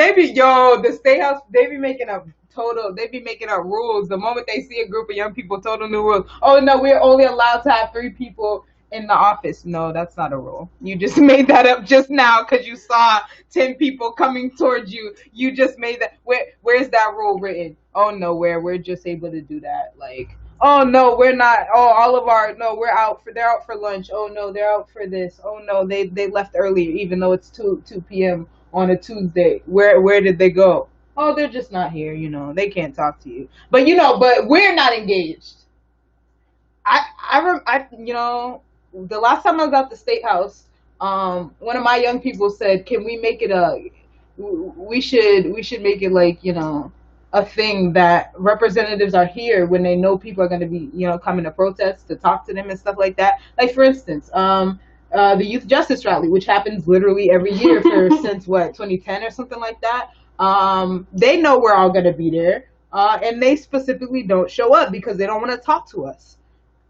they be making up rules. The moment they see a group of young people, total new rules. Oh no, we're only allowed to have 3 people in the office. No, that's not a rule. You just made that up just now because you saw 10 people coming towards you. You just made that. Where's that rule written? Oh, nowhere. We're just able to do that. Like, oh no, we're not. Oh, they're out for lunch. Oh no, they're out for this. Oh no, they left earlier, even though it's 2 p.m. on a Tuesday. Where did they go? Oh, they're just not here. You know, they can't talk to you. But but we're not engaged. The last time I was at the State House, one of my young people said, "Can we make it we should make it like, a thing that representatives are here when they know people are going to be, coming to protest, to talk to them and stuff like that." Like, for instance, the Youth Justice Rally, which happens literally every year since 2010 or something like that. They know we're all gonna be there, and they specifically don't show up because they don't want to talk to us.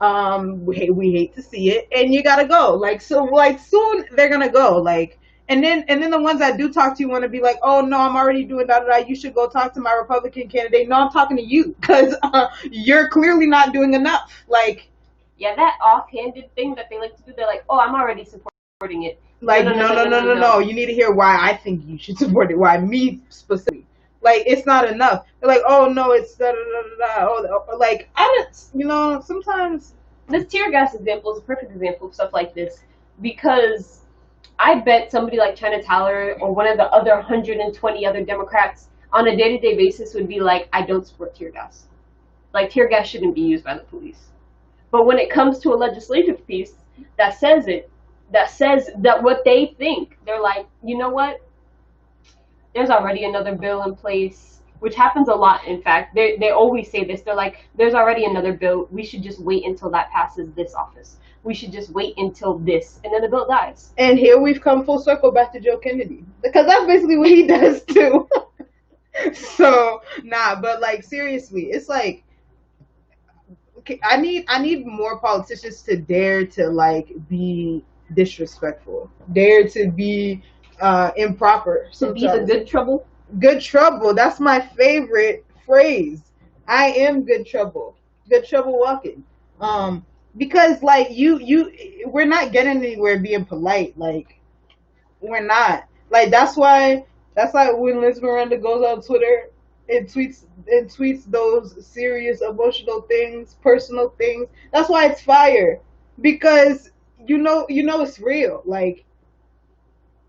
We hate to see it, and you gotta go. Like so, like soon they're gonna go. Like, and then the ones that do talk to you want to be like, oh no, I'm already doing that. You should go talk to my Republican candidate. No, I'm talking to you because you're clearly not doing enough. Like,
yeah, that offhanded thing that they like to do. They're like, oh, I'm already supporting it.
Like, no. You need to hear why I think you should support it. Why me specifically? Like, it's not enough. They're like, oh no, it's da da da da. Oh, like I don't. Sometimes
this tear gas example is a perfect example of stuff like this because I bet somebody like China Taylor or one of the other 120 other Democrats on a day-to-day basis would be like, I don't support tear gas. Like, tear gas shouldn't be used by the police. But when it comes to a legislative piece that says that what they think, they're like, you know what? There's already another bill in place, which happens a lot, in fact. They always say this. They're like, there's already another bill. We should just wait until that passes this office. We should just wait until this. And then the bill dies.
And here we've come full circle back to Joe Kennedy. Because that's basically what he does, too. So, but, like, seriously, it's like, I need more politicians to dare to, like, be disrespectful, dare to be improper.
Sometimes. To be the good trouble.
Good trouble. That's my favorite phrase. I am good trouble. Good trouble walking. Because like we're not getting anywhere being polite. Like we're not. Like that's why when Liz Miranda goes on Twitter and tweets those serious emotional things, personal things. That's why it's fire. Because you know it's real. Like,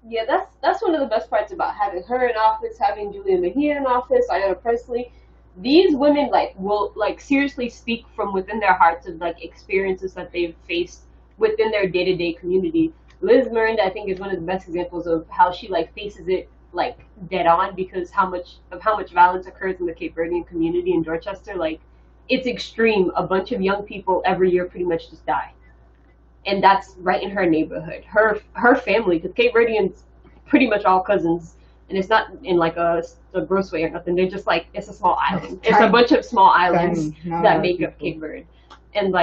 yeah, that's one of the best parts about having her in office, having Julia Mejia in office, Ayanna Pressley. These women will seriously speak from within their hearts of like experiences that they've faced within their day-to-day community. Liz Miranda, I think, is one of the best examples of how she faces it dead on because how much violence occurs in the Cape Verdean community in Dorchester. Like, it's extreme. A bunch of young people every year pretty much just die. And that's right in her neighborhood. Her family, because Cape Verdeans pretty much all cousins, and it's not in like a gross way or nothing. They're just it's a small island. It's a bunch of small islands that make up Cape Verde. And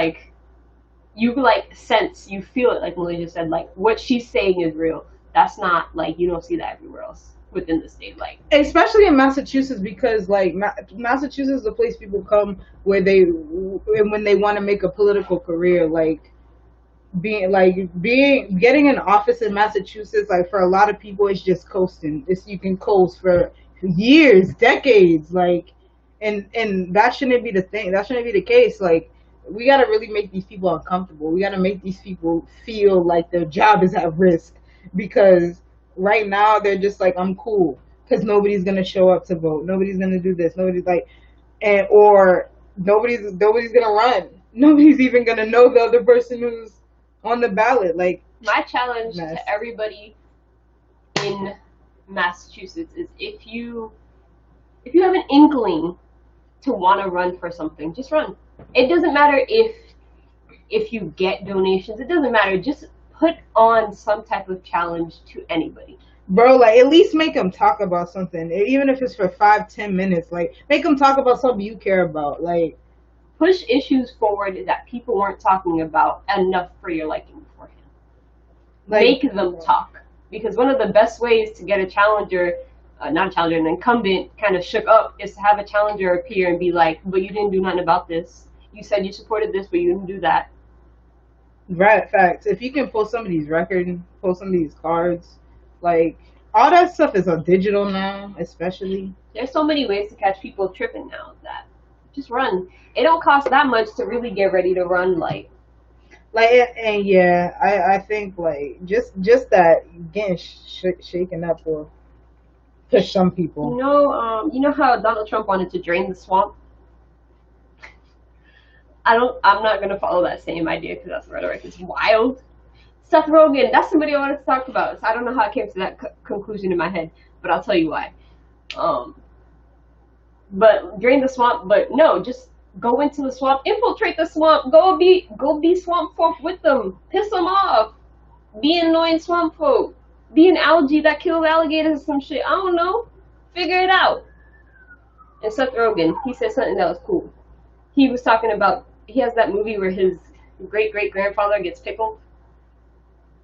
you sense, you feel it, like Malia just said, what she's saying is real. That's not you don't see that everywhere else within the state.
Especially in Massachusetts, because Massachusetts is the place people come when they want to make a political career. Getting an office in Massachusetts, for a lot of people, it's just coasting. You can coast for years, decades, and that shouldn't be the thing. That shouldn't be the case. We gotta really make these people uncomfortable. We gotta make these people feel like their job is at risk, because right now they're just I'm cool because nobody's gonna show up to vote. Nobody's gonna do this. Nobody's or nobody's gonna run. Nobody's even gonna know the other person who's on the ballot.
My challenge to everybody in Massachusetts is if you have an inkling to want to run for something, just run. It doesn't matter if you get donations. It doesn't matter. Just put on some type of challenge to anybody.
Bro, at least make them talk about something, even if it's for 5-10 minutes. Make them talk about something you care about.
Push issues forward that people weren't talking about enough for your liking beforehand. Make them talk. Because one of the best ways to get a challenger, not a challenger, an incumbent kind of shook up is to have a challenger appear and be like, but you didn't do nothing about this. You said you supported this, but you didn't do that.
Right, facts. If you can pull some of these records, pull some of these cards, all that stuff is on digital now, especially.
There's so many ways to catch people tripping now that just run. It don't cost that much to really get ready to run,
and yeah, I think just that getting shaken up will push some people.
You know how Donald Trump wanted to drain the swamp? I'm not gonna follow that same idea because that's rhetoric. It's wild. Seth Rogen, that's somebody I wanted to talk about. So I don't know how I came to that conclusion in my head, but I'll tell you why. But drain the swamp, but no, just go into the swamp, infiltrate the swamp, go be swamp folk with them, piss them off, be annoying swamp folk, be an algae that kills alligators or some shit. I don't know. Figure it out. And Seth Rogen, he said something that was cool. He was talking about, he has that movie where his great-great-grandfather gets pickled.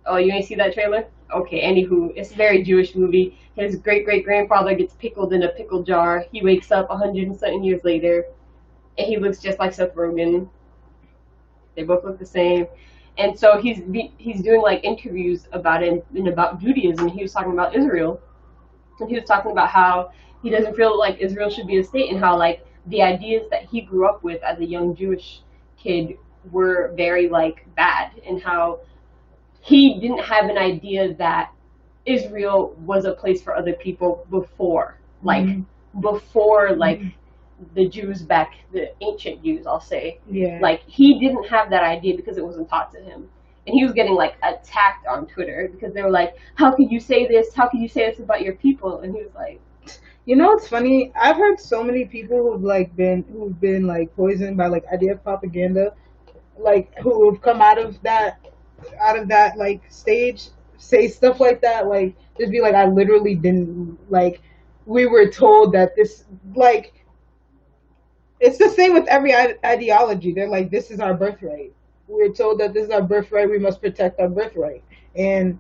Oh, you ain't see that trailer? Okay, anywho, it's a very Jewish movie. His great-great-grandfather gets pickled in a pickle jar. He wakes up 100 and something years later, and he looks just like Seth Rogen. They both look the same. And so he's doing like interviews about it and about Judaism. He was talking about Israel, and he was talking about how he doesn't feel like Israel should be a state, and how like the ideas that he grew up with as a young Jewish kid were very like bad, and how he didn't have an idea that Israel was a place for other people before, like the Jews back, the ancient Jews, I'll say.
Yeah.
Like, he didn't have that idea because it wasn't taught to him. And he was getting, like, attacked on Twitter because they were like, how could you say this? How could you say this about your people? And he was like...
You know what's funny? I've heard so many people who've been like poisoned by like IDF propaganda, like who've come out of that like stage, say stuff like that, like just be like, I literally didn't, like, we were told that this, like, it's the same with every ideology. They're like, this is our birthright. We're told that this is our birthright. We must protect our birthright. And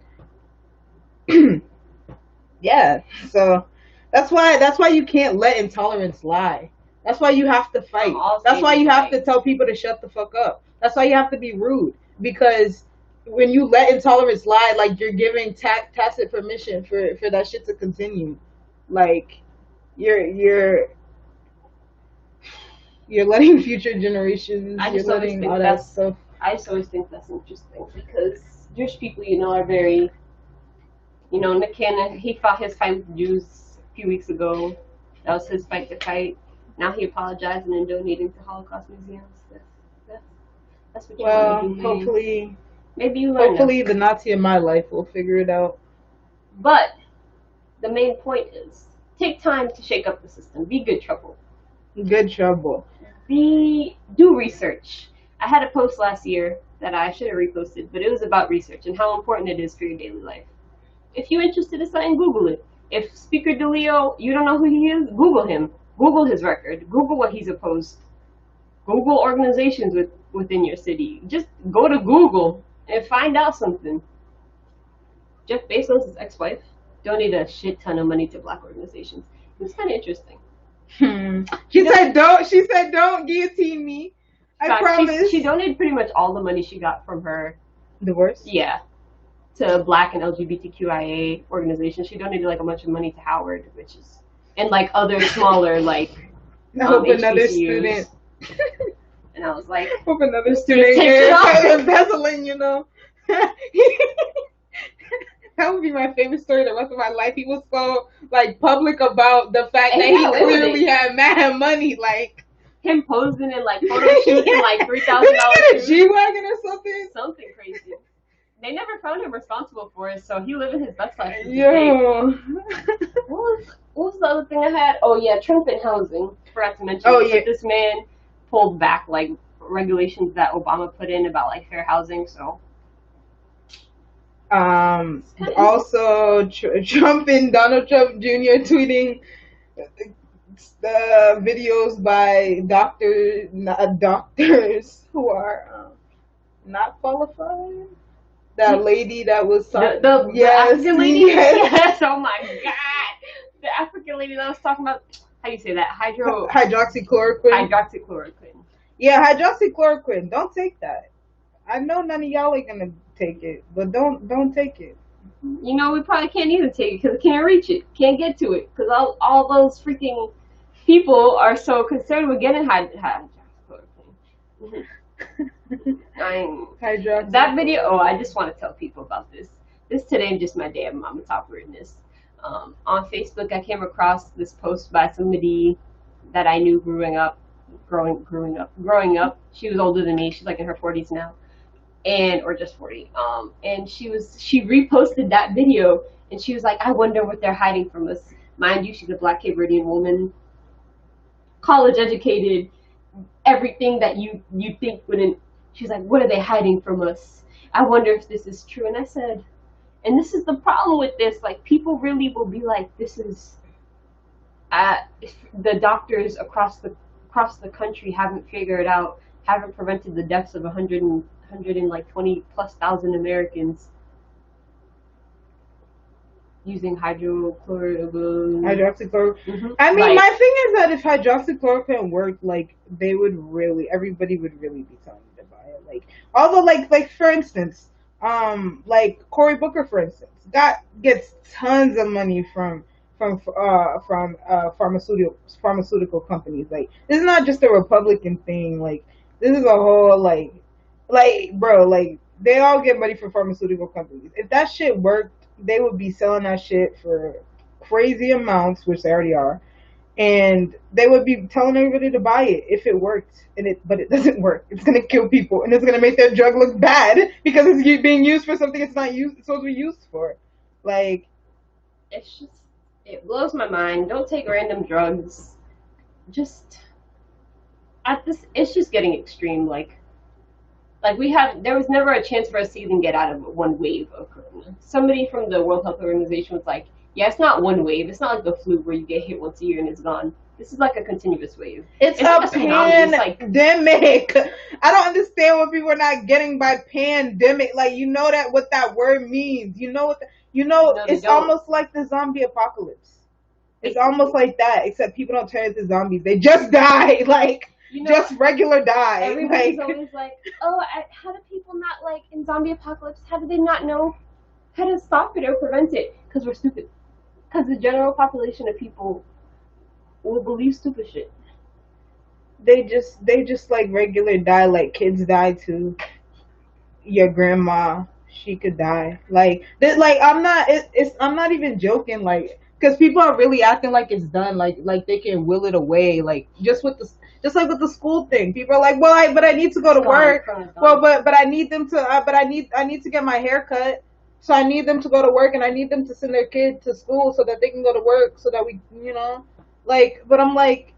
yeah, so that's why you can't let intolerance lie. That's why you have to fight. That's why you have to tell people to shut the fuck up. That's why you have to be rude. Because when you let intolerance lie, like, you're giving tacit permission for that shit to continue. Like, you're letting future generations, you're letting all that stuff.
I just always think that's interesting because Jewish people, you know, are very, you know, Nick Cannon, he fought his fight with the Jews a few weeks ago. That was his fight to fight. Now he apologizing and donating to Holocaust museums. That's what you want to do.
Hopefully,
maybe you learn.
Hopefully, the Nazi in my life will figure it out.
But the main point is, take time to shake up the system. Be good trouble.
Good trouble.
Do research. I had a post last year that I should have reposted, but it was about research and how important it is for your daily life. If you're interested in something, Google it. If Speaker DeLeo, you don't know who he is, Google him. Google his record. Google what he's opposed. Google organizations within your city. Just go to Google and find out something. Jeff Bezos' ex-wife donated a shit ton of money to black organizations. It's kind of interesting.
She said don't guillotine me. I promise.
She donated pretty much all the money she got from her
divorce.
Yeah, to black and LGBTQIA organizations. She donated like a bunch of money to Howard, which is, and like other smaller like
another student.
And I was like,
hope another student is embezzling, you know. That would be my favorite story the rest of my life. He was so like public about the fact that he clearly had mad money, like
him posing in like photo shoots in like $3,000.
Did he get a G-Wagon or something?
Something crazy. They never found him responsible for it, so he living his best life.
Yo.
What was the other thing I had? Oh yeah, Trump and housing. Forgot to mention.
Oh yeah.
This man pulled back like regulations that Obama put in about like fair housing, so.
Also, Trump and Donald Trump Jr. tweeting videos by doctors who are not qualified. That lady that was
the African lady. Yes. Oh my God, the African lady that was talking about. How do you say that?
Hydroxychloroquine.
Hydroxychloroquine.
Yeah, hydroxychloroquine. Don't take that. I know none of y'all are gonna take it, but don't take it.
You know, we probably can't even take it because we can't reach it, can't get to it, because all those freaking people are so concerned with getting hydroxychloroquine. That video. Oh, I just want to tell people about this. Today is just my day of Mama Top weirdness. On Facebook, I came across this post by somebody that I knew growing up. She was older than me. She's like in her 40s now. Or just 40. And she reposted that video, and she was like, I wonder what they're hiding from us. Mind you, she's a black Cape Verdean woman, college educated, everything that you think wouldn't. She's like, what are they hiding from us? I wonder if this is true. And I said, and this is the problem with this, like, people really will be like, this is the doctors across the country haven't prevented the deaths of 120 plus thousand Americans using hydroxychloroquine.
I mean, my thing is that if hydroxychloroquine worked, like everybody would really be telling you to buy it. Like, although, like for instance, like Cory Booker, for instance, gets tons of money from pharmaceutical companies. Like, this is not just a Republican thing. Like, this is a whole bro, like they all get money from pharmaceutical companies. If that shit worked, they would be selling that shit for crazy amounts, which they already are, and they would be telling everybody to buy it if it worked. But it doesn't work. It's gonna kill people, and it's gonna make their drug look bad because it's being used for something it's not supposed to be used for. Like,
it blows my mind. Don't take random drugs. It's just getting extreme. There was never a chance for us to even get out of one wave of corona. Somebody from the World Health Organization was like, yeah, it's not one wave. It's not like the flu where you get hit once a year and it's gone. This is like a continuous wave.
It's a pandemic. I don't understand what people are not getting by pandemic. Like, you know what that word means. No, it's almost like the zombie apocalypse. It's almost like that, except people don't turn into zombies. They just die. Like, just regular die.
Everybody's always like, oh, how do people not, like, in zombie apocalypse, how do they not know how to stop it or prevent it? Because we're stupid. Because the general population of people will believe stupid shit.
They just like regular die, like kids die too. Your grandma, she could die. I'm not even joking, like, because people are really acting like it's done, like they can will it away, like just like with the school thing. People are like, well, I need to go to work. Well, but I need them to, but I need to get my hair cut. So I need them to go to work, and I need them to send their kid to school so that they can go to work, so that we, but I'm like,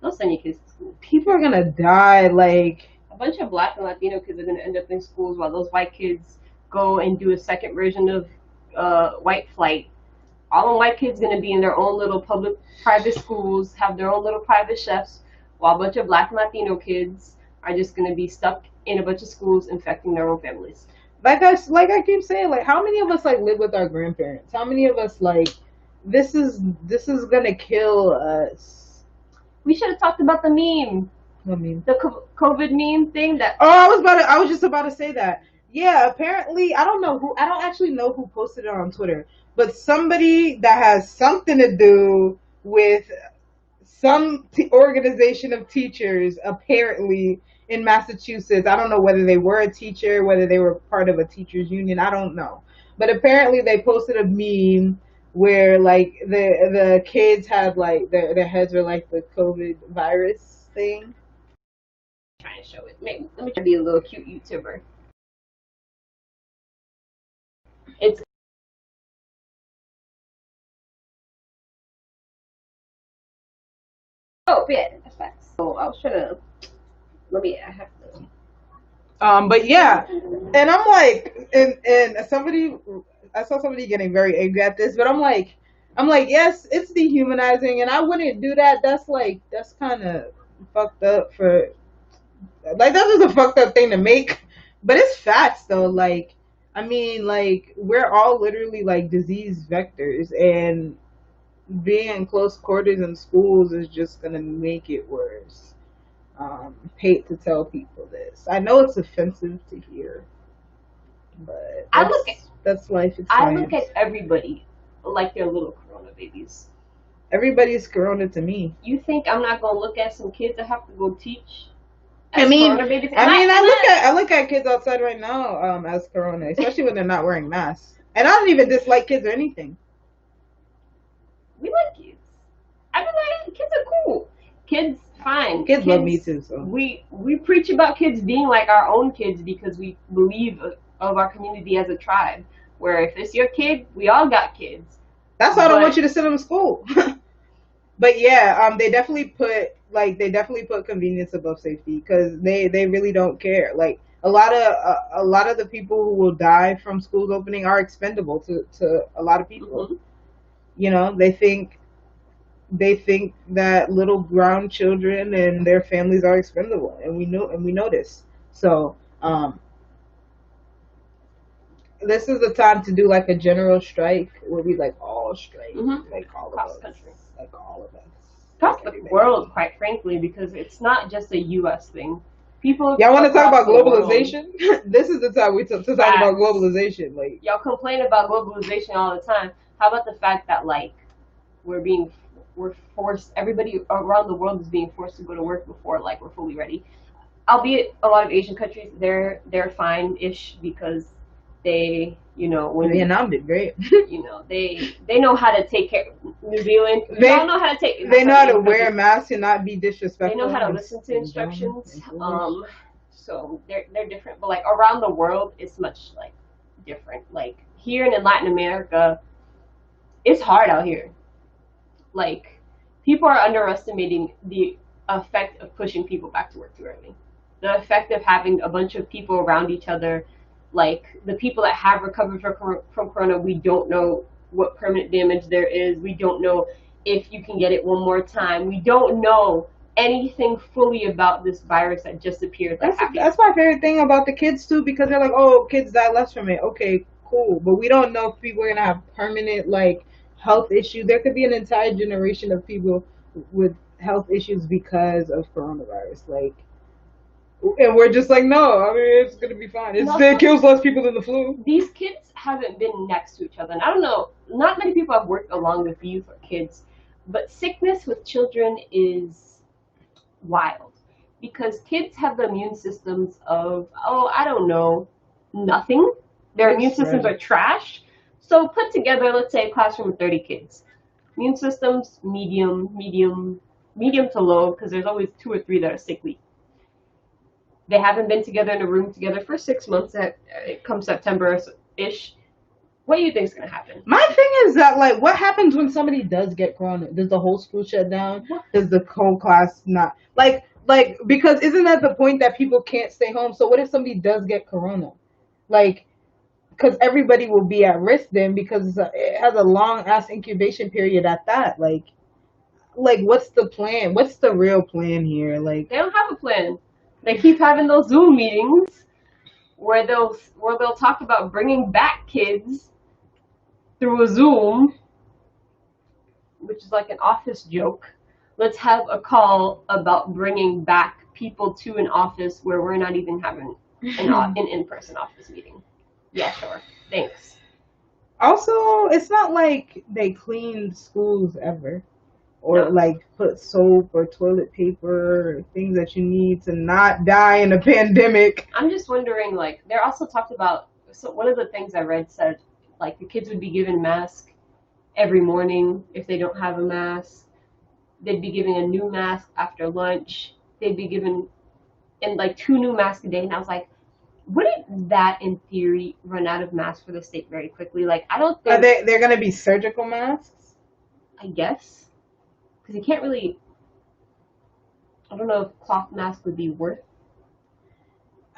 don't send your kids to school.
People are gonna die. Like,
a bunch of Black and Latino kids are gonna end up in schools while those white kids go and do a second version of white flight. All the white kids gonna be in their own little public private schools, have their own little private chefs, while a bunch of Black and Latino kids are just gonna be stuck in a bunch of schools infecting their own families.
Like I keep saying, like, how many of us like live with our grandparents? How many of us like this is gonna kill us?
We should have talked about the meme.
What meme?
The COVID meme thing that.
Oh, I was just about to say that. Yeah, apparently I don't actually know who posted it on Twitter, but somebody that has something to do with some organization of teachers, apparently, in Massachusetts. I don't know whether they were a teacher, whether they were part of a teachers union. I don't know. But apparently they posted a meme where, like, the kids had, like, their heads were like the COVID virus thing.
I'm trying to show it. Let me try to be a little cute YouTuber. It's yeah, that's facts. So I was trying to I have to.
But yeah, and I'm like, and I saw somebody getting very angry at this, but I'm like, yes, it's dehumanizing, and I wouldn't do that. That's kind of fucked up for, like, that's just a fucked up thing to make, but it's facts though. Like, I mean, like, we're all literally like disease vectors, and being in close quarters in schools is just gonna make it worse. Hate to tell people this. I know it's offensive to hear, but that's life.
I look at everybody like they're little corona babies.
Everybody's corona to me.
You think I'm not gonna look at some kids that have to go teach?
I look at kids outside right now as corona, especially when they're not wearing masks. And I don't even dislike kids or anything.
We like kids. I mean, like, kids are cool. Kids, fine.
Kids love me too. So
we preach about kids being like our own kids because we believe of our community as a tribe. Where if it's your kid, we all got kids.
That's why I don't want you to send them to school. But yeah, they definitely put convenience above safety because they really don't care. Like, a lot of the people who will die from schools opening are expendable to a lot of people. Mm-hmm. You know, they think they think that little brown children and their families are expendable, and we know this. So this is the time to do like a general strike where we like all strike, like all
across
of
the country,
like all of us,
across the world, quite frankly, because it's not just a U.S. thing. People.
Y'all want to talk about globalization? This is the time to talk about globalization. Like
y'all complain about globalization all the time. How about the fact that like we're forced, everybody around the world is being forced to go to work before like we're fully ready. Albeit a lot of Asian countries, they're fine-ish because they, you know, when
Vietnam did great.
You know, they know how to take care. New Zealand, they don't know how to take.
They know how to wear a mask and not be disrespectful.
They know how to listen to instructions. So they're different, but like around the world, it's much like different. Like here and in Latin America, it's hard out here. Like people are underestimating the effect of pushing people back to work too early. The effect of having a bunch of people around each other. Like the people that have recovered from corona, we don't know what permanent damage there is. We don't know if you can get it one more time. We don't know anything fully about this virus that just appeared. Like
that's my favorite thing about the kids too, because they're like, oh, kids die less from it. Okay, cool, but we don't know if people are gonna have permanent like health issues. There could be an entire generation of people with health issues because of coronavirus. Like. And we're just like, no, I mean, it's going to be fine. It kills less people than the flu.
These kids haven't been next to each other. And I don't know, not many people have worked along with youth or kids, but sickness with children is wild. Because kids have the immune systems of, I don't know, nothing. Their immune systems are trash. So put together, let's say, a classroom of 30 kids. Immune systems, medium to low, because there's always 2 or 3 that are sickly. They haven't been together in a room together for 6 months. It comes September-ish. What do you think is going to happen?
My thing is that, like, what happens when somebody does get corona? Does the whole school shut down? Does the whole class not? Like, because isn't that the point that people can't stay home? So what if somebody does get corona? Like, because everybody will be at risk then because it has a long-ass incubation period at that. Like, what's the plan? What's the real plan here? Like,
they don't have a plan. They keep having those Zoom meetings where they'll talk about bringing back kids through a Zoom, which is like an office joke. Let's have a call about bringing back people to an office where we're not even having an in-person office meeting. Yeah, sure. Thanks.
Also, it's not like they cleaned schools ever. Or like put soap or toilet paper or things that you need to not die in a pandemic.
I'm just wondering, like, they're also talked about, so one of the things I read said, like, the kids would be given masks every morning if they don't have a mask. They'd be given a new mask after lunch. They'd be given, like, 2 new masks a day. And I was like, wouldn't that, in theory, run out of masks for the state very quickly? Like, I don't think...
They're going to be surgical masks?
I guess. Because you can't really, I don't know if cloth mask would be worth.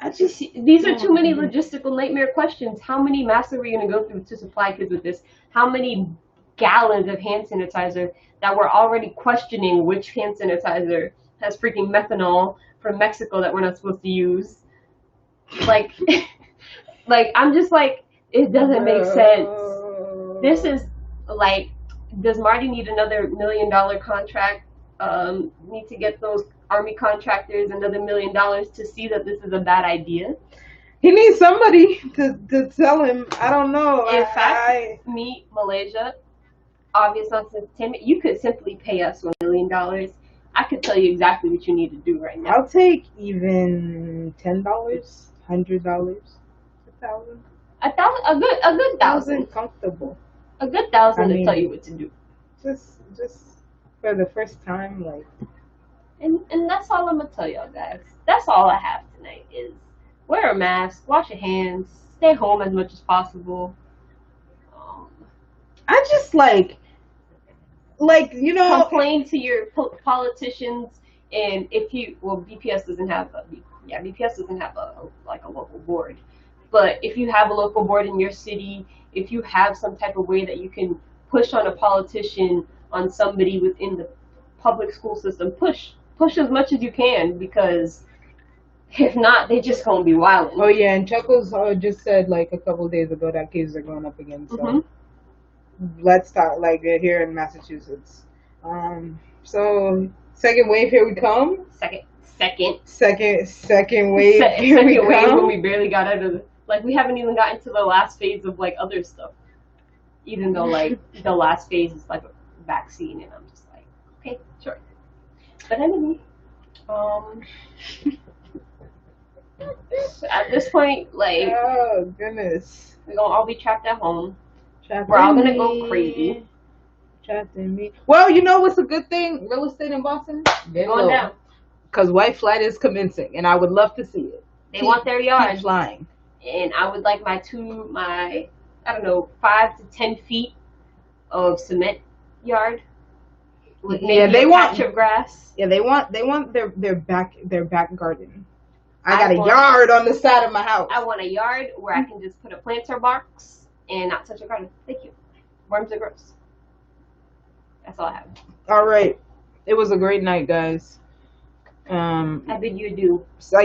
These are too many logistical nightmare questions. How many masks are we going to go through to supply kids with this? How many gallons of hand sanitizer that we're already questioning which hand sanitizer has freaking methanol from Mexico that we're not supposed to use? Like, I'm just like, it doesn't make sense. This is like, does Marty need another $1 million contract? Need to get those army contractors another $1 million to see that this is a bad idea?
He needs somebody to tell him. I don't know.
In fact, me, Malaysia, Obvious Nonsense Entertainment, you could simply pay us $1 million. I could tell you exactly what you need to do right now.
I'll take even $10, $100, $1,000.
A good $1,000.
Comfortable.
A good $1,000 to tell you what to do.
Just for the first time, like.
And that's all I'm gonna tell y'all guys. That's all I have tonight is wear a mask, wash your hands, stay home as much as possible.
I just like you know,
complain to your politicians, and if you BPS doesn't have a local board, but if you have a local board in your city, if you have some type of way that you can push on a politician on somebody within the public school system. Push as much as you can, because if not, they just gonna be wilding.
Oh yeah, and Chuckles just said like a couple of days ago that cases are going up again. So let's start like here in Massachusetts. So second wave, here we come.
Second
wave. Here we
wave
come.
when we barely got out of we haven't even gotten to the last phase of like other stuff. Even though like the last phase is like a vaccine, and I'm just like, okay, sure. But anyway, at this point, like,
oh goodness,
we're gonna all be trapped at home.
We're
all gonna go crazy.
Trapped in me. Well, you know what's a good thing? Real estate in Boston?
Going down.
Because White Flight is commencing, and I would love to see it.
They want their yard.
Keep flying.
And I would like my 5 to 10 feet of cement yard. With maybe a patch of grass.
Yeah, they want their back garden. I got a yard on the side of my house.
I want a yard where I can just put a planter box and not touch a garden. Thank you. Worms are gross. That's all I have.
All right. It was a great night, guys.
I bid you adieu.
So